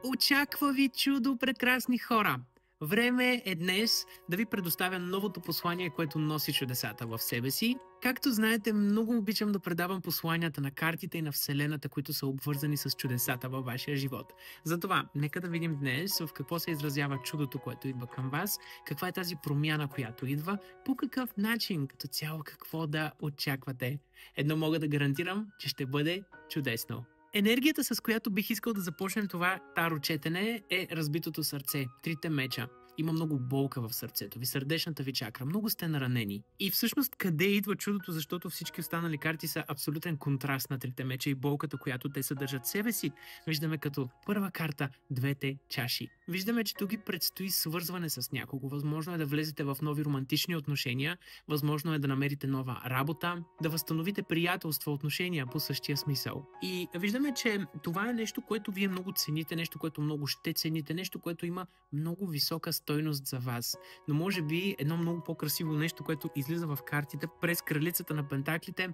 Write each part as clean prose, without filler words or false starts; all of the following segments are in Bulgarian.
Очаква ви чудо, прекрасни хора! Време е днес да ви предоставя новото послание, което носи чудесата в себе си. Както знаете, много обичам да предавам посланията на картите и на Вселената, които са обвързани с чудесата във вашия живот. Затова, нека да видим днес в какво се изразява чудото, което идва към вас, каква е тази промяна, която идва, по какъв начин, като цяло какво да очаквате. Едно мога да гарантирам, че ще бъде чудесно. Енергията, с която бих искал да започнем това таро четене, е разбитото сърце, трите меча. Има много болка в сърцето ви, сърдечната ви чакра, много сте наранени. И всъщност къде идва чудото, защото всички останали карти са абсолютен контраст на трите меча и болката, която те съдържат в себе си. Виждаме като първа карта двете чаши. Виждаме, че тук ги предстои свързване с някого. Възможно е да влезете в нови романтични отношения, възможно е да намерите нова работа, да възстановите приятелства, отношения по същия смисъл. И виждаме, че това е нещо, което вие много цените, нещо, което много ще цените, нещо, което има много висока стойност за вас. Но може би едно много по-красиво нещо, което излиза в картите през кралицата на пентаклите,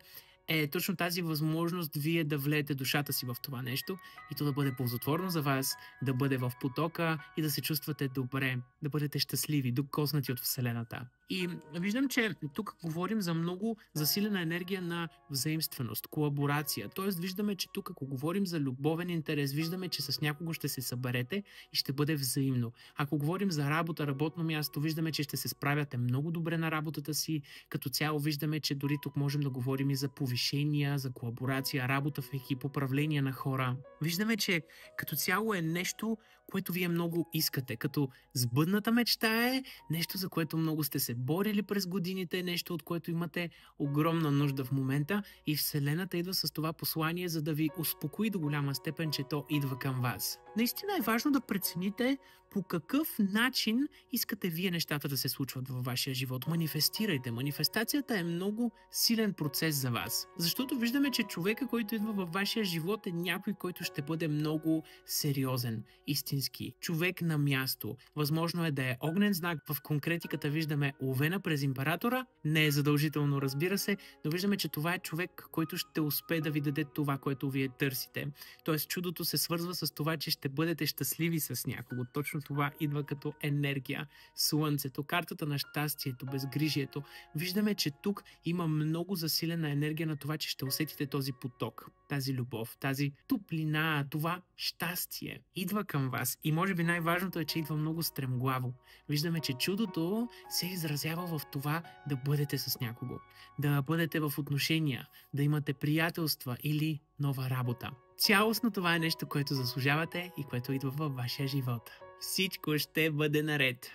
е точно тази възможност вие да влеете душата си в това нещо и то да бъде ползотворно за вас, да бъде в потока и да се чувствате добре, да бъдете щастливи, докоснати от Вселената. И виждам, че тук говорим за много засилена енергия на взаимственост, колаборация. Тоест виждаме, че тук ако говорим за любовен интерес, виждаме, че с някого ще се съберете и ще бъде взаимно. Ако говорим за работа, работно място, виждаме, че ще се справяте много добре на работата си. Като цяло виждаме, че дори тук можем да говорим и за повишения, за колаборация, работа в екип, управление на хора. Виждаме, че като цяло е нещо, което вие много искате. Като сбъдната мечта е нещо, за което много сте се борили през годините, нещо, от което имате огромна нужда в момента и Вселената идва с това послание, за да ви успокои до голяма степен, че то идва към вас. Наистина е важно да прецените по какъв начин искате вие нещата да се случват във вашия живот. Манифестирайте. Манифестацията е много силен процес за вас. Защото виждаме, че човека, който идва във вашия живот е някой, който ще бъде много сериозен, истински. Човек на място. Възможно е да е огнен знак. В конкретиката виждаме Овена през императора. Не е задължително, разбира се, но виждаме, че това е човек, който ще успее да ви даде това, което вие търсите. Тоест чудото се свързва с това, че ще бъдете щастливи с някого. Точно това идва като енергия. Слънцето, картата на щастието, безгрижието. Виждаме, че тук има много засилена енергия на това, че ще усетите този поток, тази любов, тази топлина, това щастие. Идва към вас и може би най-важното е, че идва много стремглаво. Виждаме, че чудото се изразява в това да бъдете с някого, да бъдете в отношения, да имате приятелства или нова работа. Цялостно това е нещо, което заслужавате и което идва във вашия живот. Всичко ще бъде наред.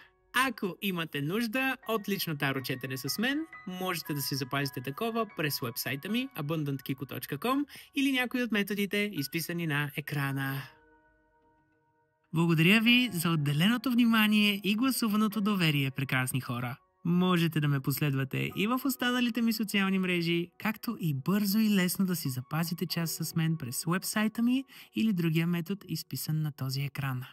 Ако имате нужда от лично таро четене с мен, можете да си запазите такова през уебсайта ми abundantkiko.com или някои от методите, изписани на екрана. Благодаря ви за отделеното внимание и гласуваното доверие, прекрасни хора. Можете да ме последвате и в останалите ми социални мрежи, както и бързо и лесно да си запазите час с мен през уебсайта ми или другия метод, изписан на този екран.